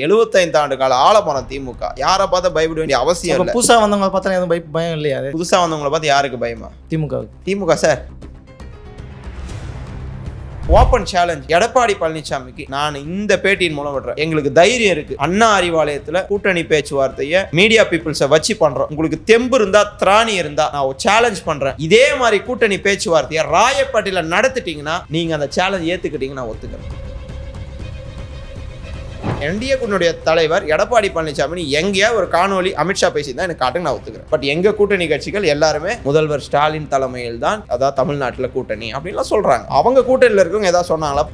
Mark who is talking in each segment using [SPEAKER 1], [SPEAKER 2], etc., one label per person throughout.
[SPEAKER 1] 75 ஆண்டு கால ஆலமரம் திமுக. யாரை பார்த்தா பயப்பட வேண்டிய அவசியம் இல்லை.
[SPEAKER 2] புதுசாக வந்தவங்களை பார்த்தா எதுவும் பயம் இல்லையா?
[SPEAKER 1] புதுசாக வந்தவங்களை பார்த்து யாருக்கு பயமா? திமுக சார். ஓப்பன் சேலஞ்ச் எடப்பாடி பழனிசாமிக்கு நான் இந்த பேட்டியின் மூலம் விடுறேன். எங்களுக்கு தைரியம் இருக்கு. அண்ணா அறிவாலயத்துல கூட்டணி பேச்சுவார்த்தையை மீடியா பீப்புள்ஸை வச்சு பண்றோம். உங்களுக்கு தெம்பு இருந்தா, திராணி இருந்தா நான் சேலஞ்ச் பண்றேன். இதே மாதிரி கூட்டணி பேச்சுவார்த்தையை ராயப்பேட்டையில நடத்திட்டீங்கன்னா நீங்க அந்த சேலஞ்ச் ஏத்துக்கிட்டீங்கன்னா நான் ஒத்துக்கிறேன். என்டிஏ கூட்டணியுடைய தலைவர் எடப்பாடி பழனிசாமி எங்கேயா ஒரு காணொலி அமித்ஷா பேசியிருந்தா எனக்கு காட்டுங்க, நான் ஒத்துக்கிறேன். பட் எங்க கூட்டணி கட்சிகள் எல்லாருமே முதல்வர் ஸ்டாலின் தலைமையில் தான் அதாவது தமிழ்நாட்டில் கூட்டணி அப்படின்லாம் சொல்றாங்க. அவங்க கூட்டணியில் இருக்கவங்க ஏதாவது சொன்னாங்களா?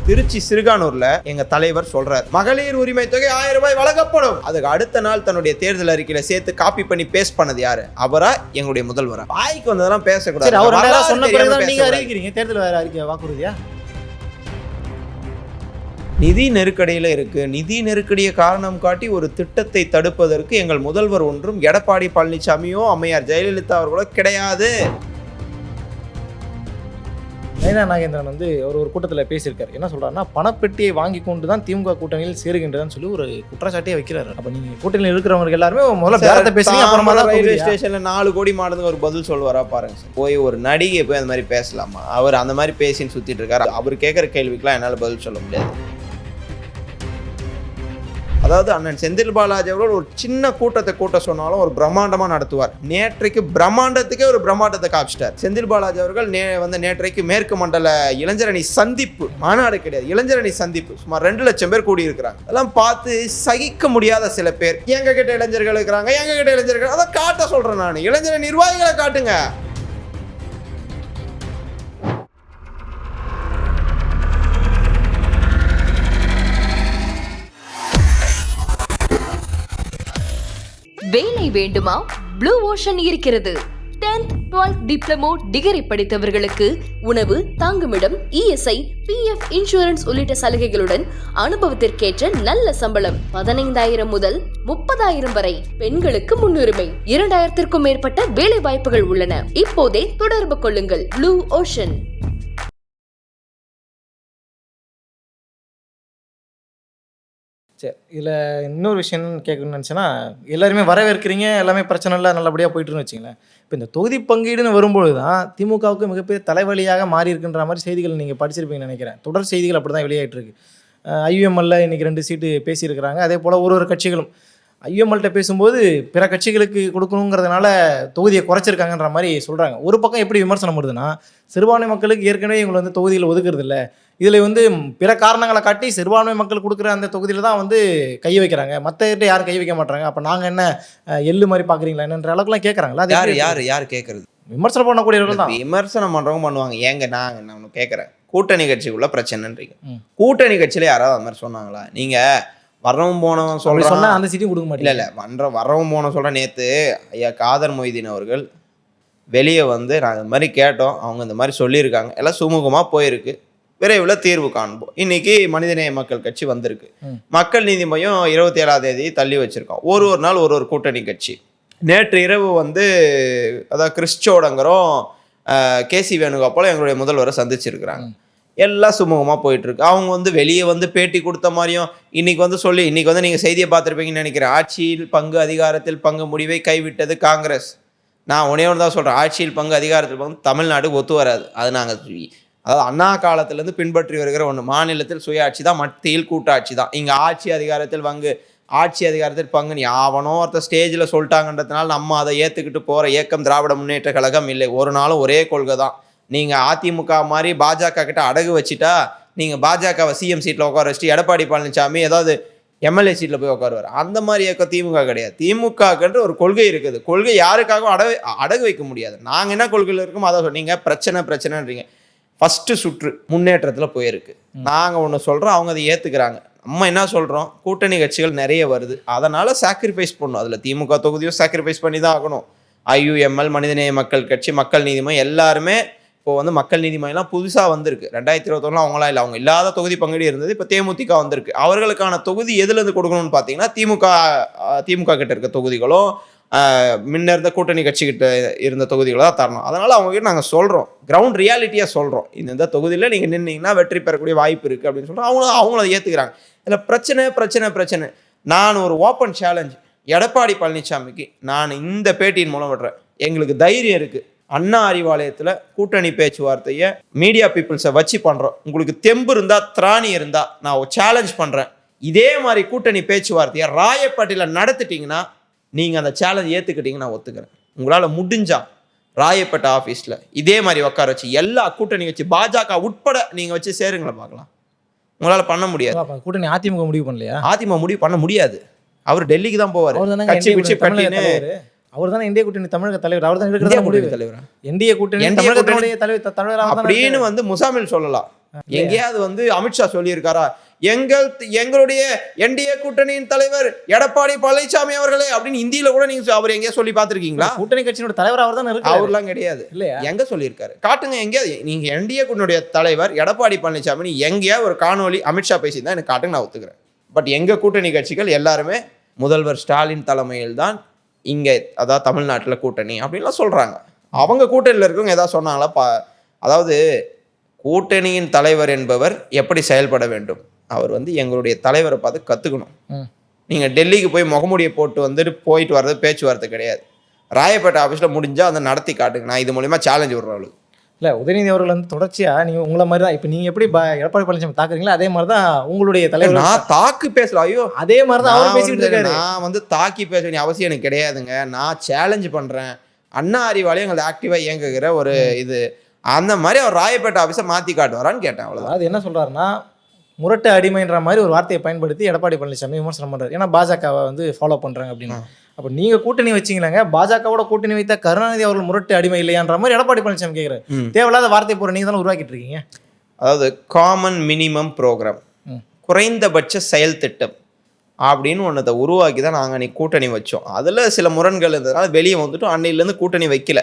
[SPEAKER 1] திருச்சி சிறுகானூர்ல எங்க தலைவர் சொல்றாரு, மகளிர் உரிமை தொகை 1000 ரூபாய் வழங்கப்படும். அதுக்கு அடுத்த நாள் தன்னுடைய தேர்தல் அறிக்கையில சேர்த்து காப்பி பண்ணி பேஸ்ட் பண்ணது யாரு? அவரா? எங்களுடைய முதல்வரா? வாய்க்கு வந்ததெல்லாம் பேசக்கூடாது.
[SPEAKER 2] தேர்தல் அறிக்கை வாக்குறுதியா?
[SPEAKER 1] நிதி நெருக்கடியில் இருக்கு. நிதி நெருக்கடியை காரணம் காட்டி ஒரு திட்டத்தை தடுப்பதற்கு எங்கள் முதல்வர் ஒன்றும் எடப்பாடி பழனிசாமியோ அம்மையார் ஜெயலலிதா அவர்களோ கிடையாது.
[SPEAKER 2] நயனா நாகேந்திரன் ஒரு கூட்டத்தில் பேசியிருக்காரு. என்ன சொல்றாருன்னா, பணப்பெட்டியை வாங்கி கொண்டு தான் திமுக கூட்டணியில் சேருகின்றதுன்னு சொல்லி ஒரு குற்றச்சாட்டியை வைக்கிறாரு. அப்ப நீங்க கூட்டணியில் இருக்கிறவங்க எல்லாருமே முதல்ல பேரத்தை பேசுறீங்க, அப்புறமா தான்
[SPEAKER 1] ரயில்வே ஸ்டேஷன்ல 4 கோடி மாடுங்க ஒரு பதில் சொல்லுவாரா பாருங்க சார். போய் ஒரு நடிகை போய் அந்த மாதிரி பேசலாமா? அவர் அந்த மாதிரி பேசின்னு சுத்திட்டு இருக்காரு. அவர் கேட்கிற கேள்விக்கெல்லாம் என்னால் பதில் சொல்ல முடியாது. அதாவது அண்ணன் செந்தில் பாலாஜி அவர்கள் ஒரு சின்ன கூட்டத்தை கூட்ட சொன்னாலும் ஒரு பிரம்மாண்டமா நடத்துவார். நேற்றைக்கு பிரம்மாண்டத்துக்கே ஒரு பிரம்மாண்டத்தை காமிச்சிட்டார் செந்தில் பாலாஜி அவர்கள். நேற்றைக்கு மேற்கு மண்டல இளைஞரணி சந்திப்பு மாநாடு கிடையாது, இளைஞரணி சந்திப்பு. சுமார் 2 லட்சம் பேர் கூடி இருக்கிறாங்க. அதெல்லாம் பார்த்து சகிக்க முடியாத சில பேர் எங்க கிட்ட இளைஞர்கள் இருக்கிறாங்க, எங்க கிட்ட இளைஞர்கள், அதை காட்ட சொல்றேன் நான். இளைஞர் நிர்வாகிகளை காட்டுங்க.
[SPEAKER 3] வேலை வேண்டுமா? ப்ளூ ஓஷன் இருக்கிறது. 10th 12th டிப்ளமோ டிகிரி படித்தவர்களுக்கு உணவு, தங்குமிடம், இஎஸ்ஐ, பிஎஃப், இன்சூரன்ஸ் உள்ளிட்ட சலுகைகளுடன் அனுபவத்திற்கேற்ற நல்ல சம்பளம் 15,000 முதல் 30,000 வரை. பெண்களுக்கு முன்னுரிமை. 2000த்திற்கும் மேற்பட்ட வேலை வாய்ப்புகள் உள்ளன. இப்போதே தொடர்பு கொள்ளுங்கள். Blue ocean.
[SPEAKER 2] சரி, இதில் இன்னொரு விஷயம் கேட்கணும்னு நினச்சேன்னா, எல்லாருமே வரவேற்கிறீங்க, எல்லாமே பிரச்சனை இல்லை, நல்லபடியாக போயிட்டுருன்னு வச்சிங்களேன். இப்போ இந்த தொகுதி பங்கீடுன்னு வரும்பொழுது தான் திமுகவுக்கு மிகப்பெரிய தலைவலியாக மாறி இருக்குன்ற மாதிரி செய்திகள் நீங்கள் படிச்சிருப்பீங்கன்னு நினைக்கிறேன். தொடர் செய்திகள் அப்படி தான் வெளியாகிட்டுருக்கு. ஐயுஎம்எல்ல இன்றைக்கி 2 சீட்டு பேசியிருக்கிறாங்க. அதே போல் ஒரு கட்சிகளும் ஐயுஎம்எல்கிட்ட பேசும்போது பிற கட்சிகளுக்கு கொடுக்கணுங்கிறதுனால தொகுதியை குறைச்சிருக்காங்கன்ற மாதிரி சொல்கிறாங்க. ஒரு பக்கம் எப்படி விமர்சனம் வருதுன்னா, சிறுபான்மை மக்களுக்கு ஏற்கனவே இவங்களை தொகுதியில் ஒதுக்குறது இல்லை, இதில் பிற காரணங்களை காட்டி சிறுபான்மை மக்கள் கொடுக்குற அந்த தொகுதியில் தான் கை வைக்கிறாங்க, மற்றகிட்ட யாரும் கை வைக்க மாட்டாங்க, அப்போ நாங்கள் என்ன எள்ளு மாதிரி பார்க்குறீங்களா என்னன்ற அளவுக்குலாம் கேட்குறாங்களா? அது
[SPEAKER 1] யார் கேட்குறது?
[SPEAKER 2] விமர்சனம் பண்ணக்கூடியவர்கள் தான்.
[SPEAKER 1] விமர்சனம் பண்ணுறவங்க பண்ணுவாங்க. ஏங்க நான் கேட்குறேன், கூட்டணி கட்சிக்குள்ள பிரச்சனைன்றீங்க. கூட்டணி கட்சியில் யாராவது அது மாதிரி சொன்னாங்களா? நீங்கள் வரவும் போனவன் சொல்கிறேன்,
[SPEAKER 2] அந்த சீட்டையும் கொடுக்க மாட்டேன்.
[SPEAKER 1] இல்லை வரவும் போன சொல்கிறேன். நேற்று ஐயா காதர் மொய்தீன் அவர்கள் வெளியே நான் இந்த மாதிரி கேட்டோம், அவங்க இந்த மாதிரி சொல்லியிருக்காங்க, எல்லாம் சுமூகமாக போயிருக்கு, விரைவில் தீர்வு காண்போம். இன்னைக்கு மனிதநேய மக்கள் கட்சி வந்திருக்கு. மக்கள் நீதி மையம் 27ஆம் தேதி தள்ளி வச்சிருக்கோம். ஒரு நாள் ஒரு கூட்டணி கட்சி. நேற்று இரவு அதாவது கிறிஸ்டோடங்கரும் கேசி வேணுகோபாலும் எங்களுடைய முதல்வரை சந்திச்சிருக்கிறாங்க. எல்லாம் சுமூகமாக போயிட்டுருக்கு. அவங்க வெளியே பேட்டி கொடுத்த மாதிரியும் இன்னைக்கு சொல்லி இன்னைக்கு நீங்கள் செய்தியை பார்த்துருப்பீங்கன்னு நினைக்கிறேன். ஆட்சியில் பங்கு அதிகாரத்தில் பங்கு முடிவை கைவிட்டது காங்கிரஸ். நான் ஒன்னே ஒன்று தான் சொல்கிறேன், ஆட்சியில் பங்கு அதிகாரத்தில் பங்கு தமிழ்நாடு ஒத்து வராது. அது நாங்கள் அதாவது அண்ணா காலத்திலேருந்து பின்பற்றி வருகிற ஒன்று. மாநிலத்தில் சுயாட்சி தான், மத்தியில் கூட்டாட்சி தான். இங்கே ஆட்சி அதிகாரத்தில் பங்கு நீ ஆவணோ ஒருத்தர் ஸ்டேஜில் சொல்லிட்டாங்கன்றதுனால நம்ம அதை ஏற்றுக்கிட்டு போகிற இயக்கம் திராவிட முன்னேற்ற கழகம் இல்லை. ஒரு நாளும் ஒரே கொள்கை தான். நீங்கள் அதிமுக மாதிரி பாஜக கிட்ட அடகு வச்சுட்டா, நீங்கள் பாஜகவை சிஎம் சீட்டில் உட்கார வச்சுட்டு எடப்பாடி பழனிசாமி ஏதாவது எம்எல்ஏ சீட்டில் போய் உட்காருவார். அந்த மாதிரி இயக்கம் திமுக கிடையாது. திமுகன்ற ஒரு கொள்கை இருக்குது. கொள்கை யாருக்காகவும் அடகு வைக்க முடியாது. நாங்கள் என்ன கொள்கையில் இருக்கோமோ அதை சொன்னீங்க. பிரச்சனைன்றீங்க. ஃபஸ்ட்டு சுற்று முன்னேற்றத்தில் போயிருக்கு. நாங்கள் ஒன்று சொல்கிறோம், அவங்க அதை ஏற்றுக்கிறாங்க. நம்ம என்ன சொல்கிறோம், கூட்டணி கட்சிகள் நிறைய வருது, அதனால் சாக்ரிஃபைஸ் பண்ணணும். அதில் திமுக தொகுதியும் சாக்ரிஃபைஸ் பண்ணி தான் ஆகணும். ஐயுஎம்எல், மனிதநேய மக்கள் கட்சி, மக்கள் நீதி மையம் எல்லாருமே இப்போ மக்கள் நீதி மையம்லாம் புதுசாக வந்திருக்கு. 2021 அவங்களாம் இல்லை, அவங்க இல்லாத தொகுதி பங்கீடு இருந்தது. இப்போ தேமுதிக வந்திருக்கு. அவர்களுக்கான தொகுதி எதுலேருந்து கொடுக்கணும்னு பார்த்தீங்கன்னா திமுக கிட்ட இருக்க தொகுதிகளும் முன்ன இருந்த கூட்டணி கட்சிக்கிட்ட இருந்த தொகுதிகளை தான் தரணும். அதனால் அவங்ககிட்ட நாங்கள் சொல்கிறோம், கிரவுண்ட் ரியாலிட்டியாக சொல்கிறோம், இந்த தொகுதியில் நீங்கள் நின்னீங்கன்னா வெற்றி பெறக்கூடிய வாய்ப்பு இருக்குது அப்படின்னு சொல்கிறோம். அவங்கள ஏற்றுக்கிறாங்க. இதில் பிரச்சனை நான் ஒரு ஓப்பன் சேலஞ்ச் எடப்பாடி பழனிசாமிக்கு நான் இந்த பேட்டியின் மூலம் விடுறேன். எங்களுக்கு தைரியம் இருக்குது. அண்ணா அறிவாலயத்தில் கூட்டணி பேச்சுவார்த்தையை மீடியா பீப்புள்ஸை வச்சு பண்ணுறோம். உங்களுக்கு தெம்பு இருந்தால், திராணி இருந்தால் நான் ஒரு சேலஞ்ச் பண்ணுறேன். இதே மாதிரி கூட்டணி பேச்சுவார்த்தையை ராயப்பேட்டையில் நடத்திட்டிங்கன்னா நீங்கள் அந்த சேலஞ்ச் ஏற்றுக்கிட்டீங்கன்னா நான் ஒத்துக்கிறேன். உங்களால் முடிஞ்சா ராயப்பேட்டை ஆஃபீஸில் இதே மாதிரி உட்கார வச்சு எல்லா கூட்டணி வச்சு பாஜக உட்பட நீங்கள் வச்சு சேருங்களை பார்க்கலாம். உங்களால் பண்ண முடியாது.
[SPEAKER 2] கூட்டணி அதிமுக முடிவு பண்ணலையா?
[SPEAKER 1] அதிமுக முடிவு பண்ண முடியாது. அவர் டெல்லிக்கு தான் போவார். கட்சி பிடிச்சி கட்டின்னு.
[SPEAKER 2] அவர் தானே இந்திய கூட்டணி தமிழக தலைவர். அவர் தான்
[SPEAKER 1] இந்திய கூட்டணி தலைவர்.
[SPEAKER 2] என்டிஏ கூட்டணி தமிழகத்துடைய தலைவர்
[SPEAKER 1] அப்படின்னு வந்து முசாமில் சொல்லலாம். எங்கேயாவது வந்து அமித்ஷா சொல்லியிருக்காரா, எங்களுடைய என்டிஏ கூட்டணியின் தலைவர் எடப்பாடி பழனிசாமி அவர்களே அப்படின்னு இந்தியில கூட நீங்க அவர் எங்கேயா சொல்லி பார்த்திருக்கீங்களா?
[SPEAKER 2] கூட்டணி கட்சியோட தலைவர் அவர் தான் இருக்கு.
[SPEAKER 1] அவர்லாம் கிடையாது. இல்லையா? எங்க சொல்லியிருக்காரு காட்டுங்க. எங்கேயாவது நீங்க என்டிஏ கூட்டணியுடைய தலைவர் எடப்பாடி பழனிசாமி எங்கேயா ஒரு காணொலி அமித்ஷா பேசியிருந்தா எனக்கு காட்டுங்க, நான் ஒத்துக்கிறேன். பட் எங்க கூட்டணி கட்சிகள் எல்லாருமே முதல்வர் ஸ்டாலின் தலைமையில் தான் இங்கே, அதாவது தமிழ்நாட்டில் கூட்டணி அப்படின்லாம் சொல்கிறாங்க. அவங்க கூட்டணியில் இருக்கிறவங்க எதாவது சொன்னாங்களா? அதாவது கூட்டணியின் தலைவர் என்பவர் எப்படி செயல்பட வேண்டும், அவர் வந்து எங்களுடைய தலைவரை பார்த்து கற்றுக்கணும். நீங்கள் டெல்லிக்கு போய் முகமூடியை போட்டு வந்துட்டு போயிட்டு வர்றது பேச்சுவார்த்தை கிடையாது. ராயப்பேட்டை ஆஃபீஸில் முடிஞ்சால் அதை நடத்தி காட்டுங்க. நான் இது மூலிமா சேலஞ்ச் விடுறவங்களுக்கு.
[SPEAKER 2] இல்லை, உதயநிதி அவர்கள் வந்து தொடர்ச்சியாக நீங்கள் உங்களை மாதிரி தான் இப்போ நீங்கள் எப்படி எடப்பாடி பழனிசாமி தாக்குறீங்களோ அதே மாதிரி தான் உங்களுடைய தலைவர்.
[SPEAKER 1] நான் தாக்கு பேசல. ஐயோ,
[SPEAKER 2] அதே மாதிரி தான் அவர் பேசிட்டு இருக்காரு.
[SPEAKER 1] நான் வந்து தாக்கி பேச வேண்டிய அவசியம் எனக்கு கிடையாதுங்க. நான் சேலஞ்ச் பண்ணுறேன். அண்ணா அறிவாலயம் எங்களுக்கு ஆக்டிவாக இயங்குகிற ஒரு இது. அந்த மாதிரி அவர் ராயப்பேட்டை ஆஃபீஸை மாற்றி காட்டுவாரான்னு கேட்டேன். அவ்வளோதான்.
[SPEAKER 2] அது என்ன சொல்கிறாருன்னா, முரட்டு அடிமைன்ற மாதிரி ஒரு வார்த்தையை பயன்படுத்தி எடப்பாடி பழனிசாமி விமர்சனம் பண்ணுறாரு. ஏன்னா பாஜகவை வந்து ஃபாலோ பண்ணுறாங்க அப்படின்னு. அப்போ நீங்கள் கூட்டணி வச்சிங்களாங்க, பாஜகவோட கூட்டணி வைத்த கருணாநிதி அவர்கள் முரட்டு அடிமை இல்லையான்ற மாதிரி எடப்பாடி பழனிசாமி கேட்குறாரு. தேவையில்லாத வார்த்தை போகிற நீங்கள் தானே உருவாக்கிட்டு இருக்கீங்க.
[SPEAKER 1] அதாவது காமன் மினிமம் ப்ரோக்ராம், குறைந்தபட்ச செயல் திட்டம் அப்படின்னு ஒன்றதை உருவாக்கி தான் நாங்கள் அன்றைக்கி கூட்டணி வச்சோம். அதில் சில முரண்கள் இருந்ததுனால வெளியே வந்துட்டோம். அன்னையிலேருந்து கூட்டணி வைக்கல.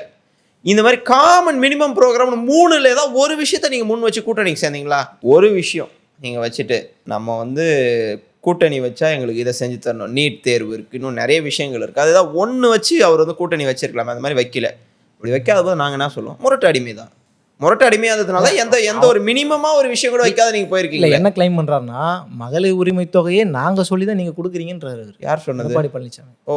[SPEAKER 1] இந்த மாதிரி காமன் மினிமம் ப்ரோக்ராம் 3ல் ஏதாவது ஒரு விஷயத்த நீங்கள் முன் வச்சு கூட்டணிக்கு சேர்ந்தீங்களா? ஒரு விஷயம் நீங்கள் வச்சுட்டு நம்ம வந்து கூட்டணி வச்சா எங்களுக்கு இதை செஞ்சு தரணும், நீட் தேர்வு இருக்குது, இன்னும் நிறைய விஷயங்கள் இருக்குது, அதுதான் ஒன்று வச்சு அவர் வந்து கூட்டணி வச்சிருக்கலாம். அந்த மாதிரி வைக்கல. இப்படி வைக்காத போது நாங்கள் என்ன சொல்லுவோம், முரட்டு அடிமை தான். முரட்டு அடிமையானதுனால எந்த ஒரு மினிமமாக ஒரு விஷயம் கூட வைக்காத நீங்கள் போயிருக்கீங்க.
[SPEAKER 2] என்ன கிளைம் பண்ணுறாருன்னா, மகளிர் உரிமை தொகையை நாங்கள் சொல்லி தான் நீங்கள் கொடுக்குறீங்கன்றாரு.
[SPEAKER 1] யார் சொன்னது?
[SPEAKER 2] எடப்பாடி பழனிசாமி.
[SPEAKER 1] ஓ,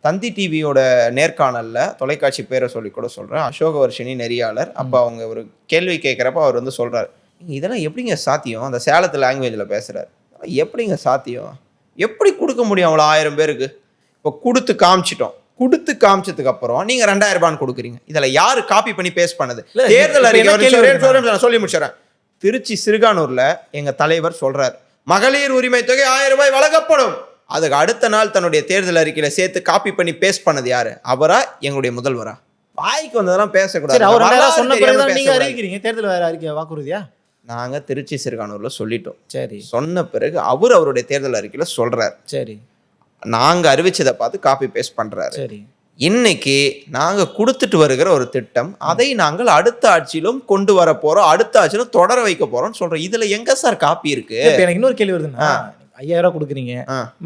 [SPEAKER 1] தந்தி டிவியோட நேர்காணலில், தொலைக்காட்சி பேரை சொல்லி கூட சொல்கிறேன், அசோகவர்ஷினி நெறியாளர். அப்போ அவங்க ஒரு கேள்வி கேட்குறப்ப அவர் வந்து சொல்கிறார், இதெல்லாம் எப்படிங்க சாத்தியம்? அந்த சேலத்து லாங்குவேஜில் பேசுகிறார். எப்படிங்க சாத்தியம்? எப்படி கொடுக்க முடியும் அவ்வளோ 1000 பேருக்கு? இப்போ கொடுத்து காமிச்சதுக்கு அப்புறம் நீங்க 2000 ரூபான்னு கொடுக்குறீங்க. இதுல யாரு காப்பி பண்ணி பேஸ்ட் பண்ணது? தேர்தல் அறிக்கை சொல்லி முடிச்சிடறேன். திருச்சி சிறுகானூர்ல எங்க தலைவர் சொல்றார், மகளிர் உரிமை தொகை 1000 ரூபாய் வழங்கப்படும். அதுக்கு அடுத்த நாள் தன்னுடைய தேர்தல் அறிக்கையில சேர்த்து காப்பி பண்ணி பேஸ்ட் பண்ணது யாரு? அவரா, எங்களுடைய முதல்வரா? வாய்க்கு வந்ததெல்லாம் பேசக்கூடாது.
[SPEAKER 2] தேர்தல் அறிக்கை வாக்குறுதியா
[SPEAKER 1] நாங்க திருச்சி சிறுகானூர்ல சொல்லிட்டோம்.
[SPEAKER 2] சரி,
[SPEAKER 1] சொன்ன பிறகு அவருடைய தேர்தல் அறிக்கையில சொல்றாரு.
[SPEAKER 2] சரி,
[SPEAKER 1] நாங்க அறிவிச்சதை பார்த்து காப்பி பேஸ்ட் பண்றாரு.
[SPEAKER 2] சரி,
[SPEAKER 1] இன்னைக்கு நாங்க கொடுத்துட்டு வருகிற ஒரு திட்டம், அதை நாங்கள் அடுத்த ஆட்சியிலும் கொண்டு வர போறோம், அடுத்த ஆட்சியிலும் தொடர வைக்க போறோம்னு சொல்றோம். இதுல எங்க சார் காப்பி இருக்கு?
[SPEAKER 2] எனக்கு இன்னொரு கேள்வி வருதுன்னா, 5000 ரூபாய் கொடுக்குறீங்க,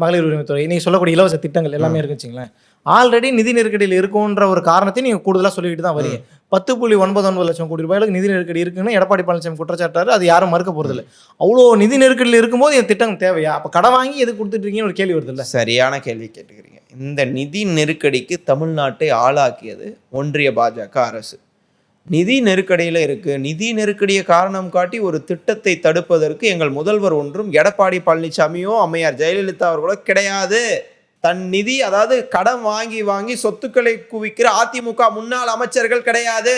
[SPEAKER 2] மகளிர் உரிமை துறை, நீங்க சொல்லக்கூடிய இலவச திட்டங்கள் எல்லாமே இருக்குச்சுங்களேன். ஆல்ரெடி நிதி நெருக்கடியில் இருக்குன்ற ஒரு காரணத்தை நீங்க கூடுதலாக சொல்லிட்டு தான் வரீங்க. 10.99 லட்சம் கோடி ரூபாய்க்கு நிதி நெருக்கடி இருக்குன்னு எடப்பாடி பழனிசாமி குற்றச்சாட்டாரு. அது யாரும் மறுக்க போறது இல்லை. அவ்வளோ நிதி நெருக்கடியில் இருக்கும்போது இந்த திட்டம் தேவையா? அப்போ கடன் வாங்கி எது கொடுத்துட்டு இருக்கீங்கன்னு ஒரு கேள்வி வருது இல்லை?
[SPEAKER 1] சரியான கேள்வி கேட்டுக்கிறீங்க. இந்த நிதி நெருக்கடிக்கு தமிழ்நாட்டை ஆளாக்கியது ஒன்றிய பாஜக அரசு. நிதி நெருக்கடியில் இருக்கு. நிதி நெருக்கடியை காரணம் காட்டி ஒரு திட்டத்தை தடுப்பதற்கு எங்கள் முதல்வர் ஒன்றும் எடப்பாடி பழனிசாமியோ அம்மையார் ஜெயலலிதா அவர்களோ கிடையாது. தன் நிதி, அதாவது கடன் வாங்கி சொத்துக்களை குவிக்கிற அதிமுக முன்னாள் அமைச்சர்கள் கிடையாது.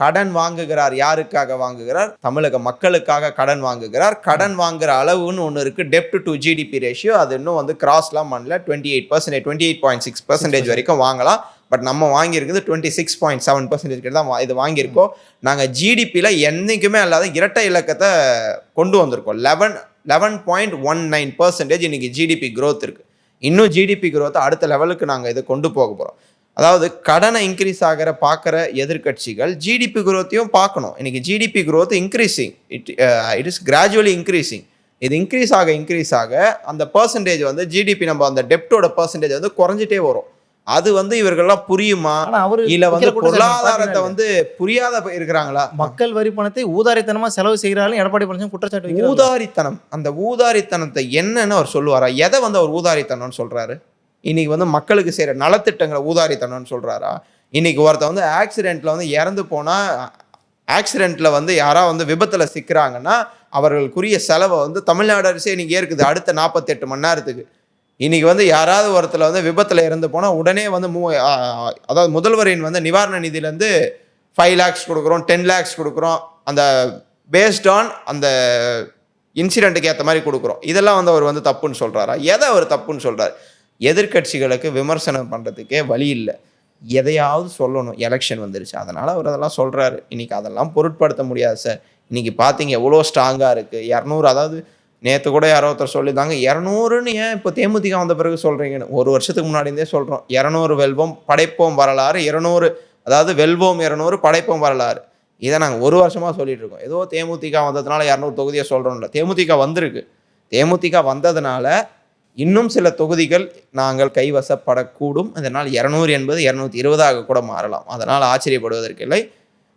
[SPEAKER 1] கடன் வாங்குகிறார். யாருக்காக வாங்குகிறார்? தமிழக மக்களுக்காக கடன் வாங்குகிறார். கடன் வாங்குற அளவுன்னு ஒன்று இருக்குது, டெப்ட் டு ஜிடிபி ரேஷியோ. அது இன்னும் வந்து கிராஸ்லாம் பண்ணல. 28%, 28.6% வரைக்கும் வாங்கலாம். பட் நம்ம வாங்கியிருக்குது 26.7% தான் இது வாங்கியிருக்கோம். நாங்கள் ஜிடிபியில் என்றைக்குமே அல்லாத இரட்டை இலக்கத்தை கொண்டு வந்திருக்கோம். 11.19% இன்னைக்கு ஜிடிபி க்ரோத் இருக்குது. இன்னும் ஜிடிபி க்ரோத்தை அடுத்த லெவலுக்கு நாங்கள் இதை கொண்டு போக போகிறோம். அதாவது கடனை இன்க்ரீஸ் ஆகிற பார்க்குற எதிர்கட்சிகள் ஜிடிபி க்ரோத்தையும் பார்க்கணும். இன்றைக்கி GDP growth increasing, it is gradually increasing. இது இன்க்ரீஸ் ஆக அந்த பர்சன்டேஜ் வந்து ஜிடிபி, நம்ம அந்த டெப்டோட பர்சன்டேஜ் வந்து குறைஞ்சிட்டே வரும். அது வந்து இவர்கள்லாம் புரியுமா
[SPEAKER 2] ஆனா அவரு
[SPEAKER 1] இல்ல வந்து
[SPEAKER 2] வைக்கிற குற்றச்சாட்டு
[SPEAKER 1] பொருளாதாரத்தை
[SPEAKER 2] பாத்தீங்கன்னா
[SPEAKER 1] வந்து புரியாத இருக்கிறாங்களா?
[SPEAKER 2] மக்கள் வரி பணத்தை ஊதாரித்தனமா செலவு செய்கிறாலும் எடப்பாடி பழனிசாமி குற்றச்சாட்டு வைக்கிறாரு.
[SPEAKER 1] ஊதாரித்தனம், அந்த ஊதாரித்தனத்தை என்னன்னு அவர் சொல்லுவாரா? எதை வந்து அவர் ஊதாரித்தனம்னு சொல்றாரு? இன்னைக்கு வந்து மக்களுக்கு செய்யற நலத்திட்டங்களை ஊதாரித்தனம்னு சொல்றாரா? இன்னைக்கு ஒருத்த வந்து ஆக்சிடென்ட்ல வந்து இறந்து போனா, ஆக்சிடென்ட்ல வந்து யாரா வந்து விபத்துல சிக்கிறாங்கன்னா அவர்களுக்குரிய செலவை வந்து தமிழ்நாடு அரசே இன்னைக்கு ஏற்குது அடுத்த 48 மணி நேரத்துக்கு. இன்னைக்கு வந்து யாராவது ஒருத்தர் வந்து விபத்துல இறந்து போனா உடனே வந்து அதாவது முதல்வரின் வந்து நிவாரண நிதியிலேருந்து 5 lakhs கொடுக்குறோம், 10 lakhs கொடுக்குறோம், அந்த பேஸ்ட் ஆன் அந்த இன்சிடென்ட்டுக்கு ஏற்ற மாதிரி கொடுக்குறோம். இதெல்லாம் வந்து அவர் வந்து தப்புன்னு சொல்றாரா? எதை அவர் தப்புன்னு சொல்றாரு? எதிர்கட்சிகளுக்கு விமர்சனம் பண்றதுக்கே வழி இல்லை. எதையாவது சொல்லணும். எலெக்ஷன் வந்துருச்சு, அதனால அவர் அதெல்லாம் சொல்றாரு. இன்னைக்கு அதெல்லாம் பொருட்படுத்த முடியாது சார். இன்னைக்கு பார்த்தீங்க எவ்வளோ ஸ்ட்ராங்காக இருக்குது. 200, அதாவது நேற்று கூட யாரோ ஒருத்தர் சொல்லியிருந்தாங்க 200ன்னு ஏன் இப்போ தேமுதிக வந்த பிறகு சொல்கிறீங்கன்னு. ஒரு வருஷத்துக்கு முன்னாடியே சொல்கிறோம் 200 வெல்வோம் படைப்போம் வரலாறு, 200 அதாவது வெல்வோம் 200 படைப்போம் வரலாறு. இதை நாங்கள் ஒரு வருஷமாக சொல்லிட்டு இருக்கோம். ஏதோ தேமுதிக வந்ததுனால 200 தொகுதியை சொல்கிறோம்ல. தேமுதிக வந்திருக்கு. தேமுதிக வந்ததுனால இன்னும் சில தொகுதிகள் நாங்கள் கைவசப்படக்கூடும். அதனால் 200 என்பது 220 கூட மாறலாம். அதனால் ஆச்சரியப்படுவதற்கில்லை.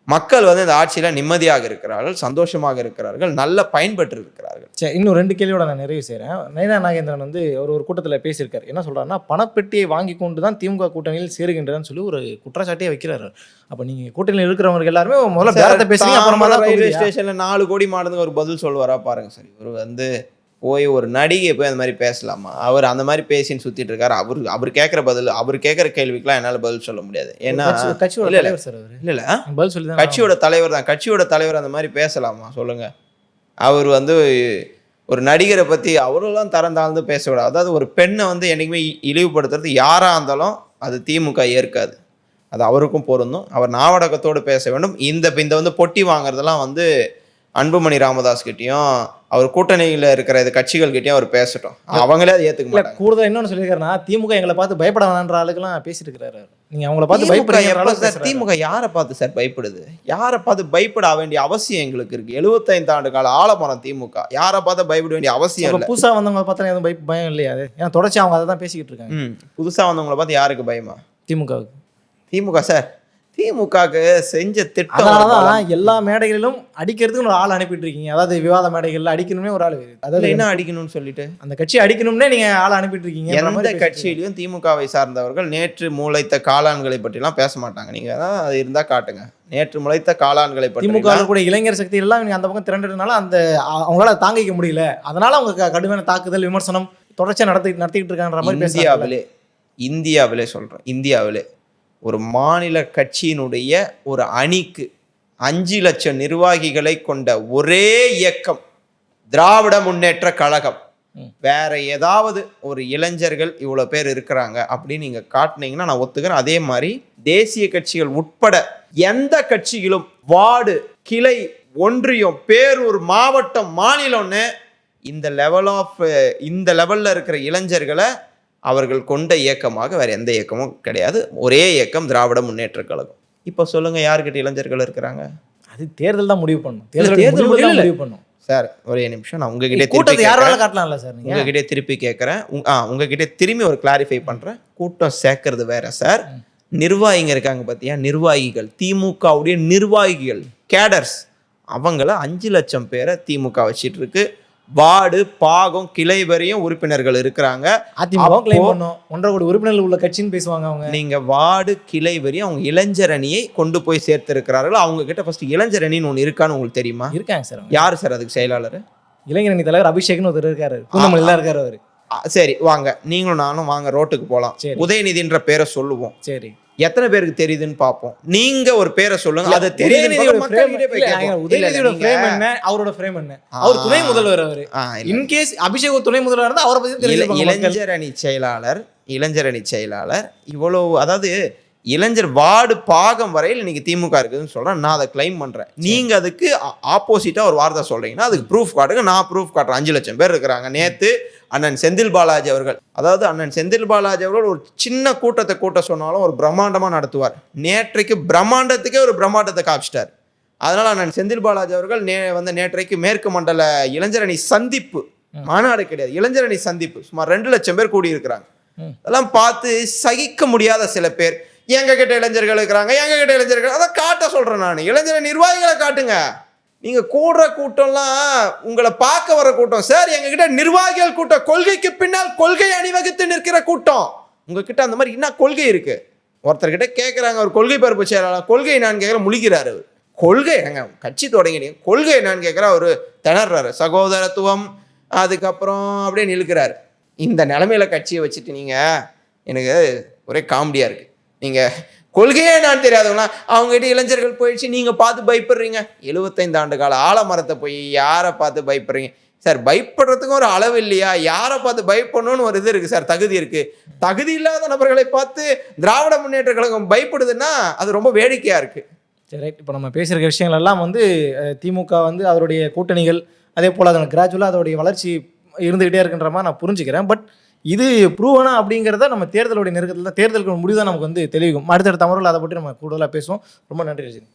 [SPEAKER 1] மக்கள் வந்து இந்த ஆட்சியில் நிம்மதியாக இருக்கிறார்கள், சந்தோஷமாக இருக்கிறார்கள், நல்ல பயன்பெற்று இருக்கிறார்கள்.
[SPEAKER 2] சரி, இன்னும் 2 கேள்வியோட நான் நிறைவு செய்கிறேன். நயனா நாகேந்திரன் வந்து ஒரு கூட்டத்தில் பேசியிருக்காரு. என்ன சொல்கிறாருன்னா, பணப்பெட்டியை வாங்கி கொண்டு தான் திமுக கூட்டணியில் சேருகின்றதுன்னு சொல்லி ஒரு குற்றச்சாட்டியே வைக்கிறாரு. அப்போ நீங்கள் கூட்டணியில் இருக்கிறவங்க எல்லாருமே முதல்ல பேரத்தை பேசுறீங்க, அப்புறமா தான்
[SPEAKER 1] ரயில்வே ஸ்டேஷனில் 4 கோடி மாடுங்க ஒரு பதில் சொல்லுவாரா பாருங்க சார். இவர் வந்து போய் ஒரு நடிகை போய் அந்த மாதிரி பேசலாமா? அவர் அந்த மாதிரி பேசின்னு சுற்றிட்டு இருக்காரு. அவர் கேட்குற பதில், அவர் கேட்குற கேள்விக்கெலாம் என்னால் பதில் சொல்ல முடியாது. ஏன்னா
[SPEAKER 2] கட்சியோட தலைவர் சார் அவர்.
[SPEAKER 1] இல்லை
[SPEAKER 2] பதில் சொல்லி தான்
[SPEAKER 1] கட்சியோட தலைவர் தான். கட்சியோட தலைவர் அந்த மாதிரி பேசலாமா சொல்லுங்கள்? அவர் வந்து ஒரு நடிகரை பற்றி அவரெல்லாம் தரந்தாழ்ந்து பேசக்கூடாது. அதாவது ஒரு பெண்ணை வந்து என்றைக்குமே இழிவுபடுத்துறது யாராக இருந்தாலும் அது திமுக ஏற்காது. அது அவருக்கும் பொருந்தும். அவர் நாவடக்கத்தோடு பேச வேண்டும். இந்த வந்து பொட்டி வாங்குறதெல்லாம் வந்து அன்புமணி ராமதாஸ் கிட்டையும் அவர் கூட்டணியில் இருக்கிற இது கட்சிகள் கிட்டையும் அவர் பேசட்டும். அவங்களே அதை ஏற்றுக்க மாட்டாங்க.
[SPEAKER 2] கூடுதல் இன்னொன்று சொல்லியிருக்காருன்னா, திமுக எங்களை பார்த்து பயப்பட வேணான்ற ஆளுக்கெல்லாம் பேசிட்டு இருக்கிறாரு. நீங்கள் அவங்கள பார்த்து பயப்படுறீங்க.
[SPEAKER 1] திமுக யாரை பார்த்து சார் பயப்படுது? யாரை பார்த்து பயப்பட வேண்டிய அவசியம் எங்களுக்கு இருக்கு? 75 ஆண்டு கால ஆலமரம் திமுக. யாரை பார்த்து பயப்பட வேண்டிய அவசியம் இல்லை.
[SPEAKER 2] புதுசாக வந்தவங்க பார்த்தா எதுவும் பயம் இல்லையா? அது ஏன்னா தொடர்ச்சி அவங்க அதை தான் பேசிக்கிட்டு இருக்காங்க.
[SPEAKER 1] புதுசாக வந்தவங்களை பார்த்து யாருக்கு பயமா?
[SPEAKER 2] திமுகவுக்கு.
[SPEAKER 1] திமுக சார், திமுகவுக்கு செஞ்ச திட்டம்.
[SPEAKER 2] அதனாலதான் எல்லா மேடைகளிலும் அடிக்கிறதுக்கு ஒரு ஆள் அனுப்பிட்டு இருக்கீங்க. அதாவது விவாத மேடைகள்ல அடிக்கணும்னே ஒரு ஆள். அதாவது
[SPEAKER 1] என்ன அடிக்கணும்னு சொல்லிட்டு
[SPEAKER 2] அந்த கட்சி அடிக்கணும்னே நீங்க ஆள் அனுப்பிட்டு இருக்கீங்க.
[SPEAKER 1] எந்த கட்சியிலையும் திமுகவை சார்ந்தவர்கள் நேற்று முளைத்த காளான்களை பற்றிலாம் பேச மாட்டாங்க. நீங்க அது இருந்தா காட்டுங்க. நேற்று முளைத்த காளான்களை பற்றி.
[SPEAKER 2] திமுக கூட இளைஞர் சக்தி எல்லாம் நீங்க அந்த பக்கம் திரண்டதுனால அந்த அவங்களால தாங்கிக்க முடியல. அதனால அவங்க கடுமையான தாக்குதல் விமர்சனம் தொடர்ச்சியா நடத்திக்கிட்டு இருக்கான்ற மாதிரி
[SPEAKER 1] இந்தியாவிலே சொல்றோம். இந்தியாவிலே ஒரு மாநில கட்சியினுடைய ஒரு அணிக்கு 5 லட்சம் நிர்வாகிகளை கொண்ட ஒரே இயக்கம் திராவிட முன்னேற்ற கழகம். வேற ஏதாவது ஒரு இளைஞர்கள் இவ்வளோ பேர் இருக்கிறாங்க அப்படின்னு நீங்க காட்டினீங்கன்னா நான் ஒத்துக்கிறேன். அதே மாதிரி தேசிய கட்சிகள் உட்பட எந்த கட்சிகளும் வார்டு, கிளை, ஒன்றியம், பேரூர், மாவட்டம், மாநிலம்னு இந்த லெவலில் இருக்கிற இளைஞர்களை அவர்கள் கொண்ட இயக்கமாக வேற எந்த இயக்கமும் கிடையாது. ஒரே இயக்கம் திராவிட முன்னேற்ற கழகம். இப்போ சொல்லுங்க, யாருக்கிட்ட இளைஞர்கள் இருக்கிறாங்க?
[SPEAKER 2] அது தேர்தல் தான் முடிவு பண்ணும். தேர்தல் முடிவு பண்ணும்
[SPEAKER 1] சார். ஒரே நிமிஷம், நான் உங்ககிட்ட
[SPEAKER 2] காட்டலாம்ல சார்.
[SPEAKER 1] உங்ககிட்ட திருப்பி கேட்குறேன். உங்ககிட்ட திரும்பி ஒரு கிளாரிஃபை பண்றேன். கூட்டம் சேர்க்கறது வேற சார். நிர்வாகிங்க இருக்காங்க பார்த்தியா, நிர்வாகிகள், திமுகவுடைய நிர்வாகிகள், கேடர்ஸ், அவங்கள 5 லட்சம் பேரை திமுக வச்சிட்டு இருக்கு. வார்டு, பாகம், கிளை வரையும் உறுப்பினர்கள் இருக்கிறாங்க.
[SPEAKER 2] அதிமுக கிளைம் பண்ணும் 1.5 கோடி உறுப்பினர்கள் உள்ள கட்சின்னு பேசுவாங்க அவங்க.
[SPEAKER 1] நீங்க வார்டு, கிளை வரையும் அவங்க இளைஞர் அணியை கொண்டு போய் சேர்த்து இருக்கிறார்கள். அவங்க கிட்ட ஃபர்ஸ்ட் இளைஞர் அணின்னு ஒன்று இருக்கான்னு உங்களுக்கு தெரியுமா?
[SPEAKER 2] இருக்காங்க சார்.
[SPEAKER 1] யாரு சார் அதுக்கு செயலாளர்?
[SPEAKER 2] இளைஞர் அணி தலைவர் அபிஷேக்னு ஒருத்தர் இருக்காரு. பூந்தமல்லில இருக்காரு அவரு.
[SPEAKER 1] சரி, வாங்க நீங்களும் நானும் வாங்க ரோட்டுக்கு போகலாம். உதயநிதின்ற பேரை சொல்லுவோம்.
[SPEAKER 2] சரி,
[SPEAKER 1] எத்தனை பேருக்கு தெரியுதுன்னு பார்ப்போம். நீங்க ஒரு பேரை சொல்லுங்க. அது
[SPEAKER 2] உதயநிதியோட ஃப்ரேம் என்ன, அவரோட ஃப்ரேம் என்ன? அவர் துணை முதல்வர். அவரு இன்கேஸ் அபிஷேக் துணை முதல்வர் இருந்தா அவரை பத்தி தெரியும்.
[SPEAKER 1] இளைஞர் அணி செயலாளர் இவ்வளவு, அதாவது இளைஞர் வார்டு, பாகம் வரையில் இன்னைக்கு திமுக இருக்குதுன்னு சொல்றேன். நான் அதை கிளைம் பண்றேன். நீங்க அதுக்கு ஆப்போசிட்டா ஒரு வார்த்தை சொல்றீங்கன்னா அதுக்கு ப்ரூஃப் காட்டுங்க. நான் ப்ரூஃப் காட்டுறேன். 5 லட்சம் பேர் இருக்கிறாங்க. நேத்து அண்ணன் செந்தில் பாலாஜி அவர்கள், அதாவது அண்ணன் செந்தில் பாலாஜி அவர்கள் ஒரு சின்ன கூட்டத்தை கூட்ட சொன்னாலும் ஒரு பிரம்மாண்டமாக நடத்துவார். நேற்றைக்கு பிரம்மாண்டத்துக்கே ஒரு பிரம்மாண்டத்தை காமிச்சிட்டார். அதனால அண்ணன் செந்தில் பாலாஜி அவர்கள் நேற்றைக்கு மேற்கு மண்டல இளைஞரணி சந்திப்பு, மாநாடு கிடையாது, இளைஞரணி சந்திப்பு, சுமார் 2 லட்சம் பேர் கூடியிருக்கிறாங்க. அதெல்லாம் பார்த்து சகிக்க முடியாத சில பேர் எங்ககிட்ட இளைஞர்கள் இருக்கிறாங்க, எங்ககிட்ட இளைஞர்கள், அதை காட்ட சொல்கிறேன் நான். இளைஞர் நிர்வாகிகளை காட்டுங்க. நீங்கள் கூடுற கூட்டம்லாம் உங்களை பார்க்க வர கூட்டம் சார். எங்ககிட்ட நிர்வாகிகள் கூட்டம், கொள்கைக்கு பின்னால் கொள்கை அணிவகுத்து நிற்கிற கூட்டம். உங்ககிட்ட அந்த மாதிரி என்ன கொள்கை இருக்குது? ஒருத்தர்கிட்ட கேட்குறாங்க, ஒரு கொள்கை பரப்பு செயலாளர், கொள்கை என்னான்னு கேட்குற முழிக்கிறாரு அவர். கொள்கை எங்க கட்சி தொடங்கினீங்க, கொள்கை என்னான்னு கேட்குற அவர் திணறாரு. சகோதரத்துவம் அதுக்கப்புறம் அப்படியே நிற்கிறாரு. இந்த நிலைமையில கட்சியை வச்சுட்டு நீங்கள், எனக்கு ஒரே காமெடியாக இருக்குது. நீங்கள் கொள்கையே நான் தெரியாதவங்களா அவங்ககிட்ட இளைஞர்கள் போயிடுச்சு, நீங்கள் பார்த்து பயப்படுறீங்க. 75 ஆண்டு கால ஆலமரத்தை போய் யாரை பார்த்து பயப்படுறீங்க சார்? பயப்படுறதுக்கும் ஒரு அளவு இல்லையா? யாரை பார்த்து பயப்படணும்னு ஒரு இது இருக்குது சார், தகுதி இருக்குது. தகுதி இல்லாத நபர்களை பார்த்து திராவிட முன்னேற்ற கழகம் பயப்படுதுன்னா அது ரொம்ப வேடிக்கையாக இருக்குது.
[SPEAKER 2] சரி, ரைட். இப்போ நம்ம பேசியிருக்க விஷயங்கள் எல்லாம் வந்து திமுக வந்து அதோடைய கூட்டணிகள், அதே போல் அதோட கிராஜுவலாக அதோடைய வளர்ச்சி இருந்துகிட்டே இருக்குன்ற மாதிரி நான் புரிஞ்சுக்கிறேன். பட் இது ப்ரூவனா அப்படிங்கிறத நம்ம தேர்தலுடைய நெருக்கத்தில் தான், தேர்தலுக்கு முடிவு தான் நமக்கு வந்து தெளிவிக்கும். அடுத்தடுத்த அமர்வில் அதை பற்றி நம்ம கூடுதலாக பேசுவோம். ரொம்ப நன்றி ரஜினி.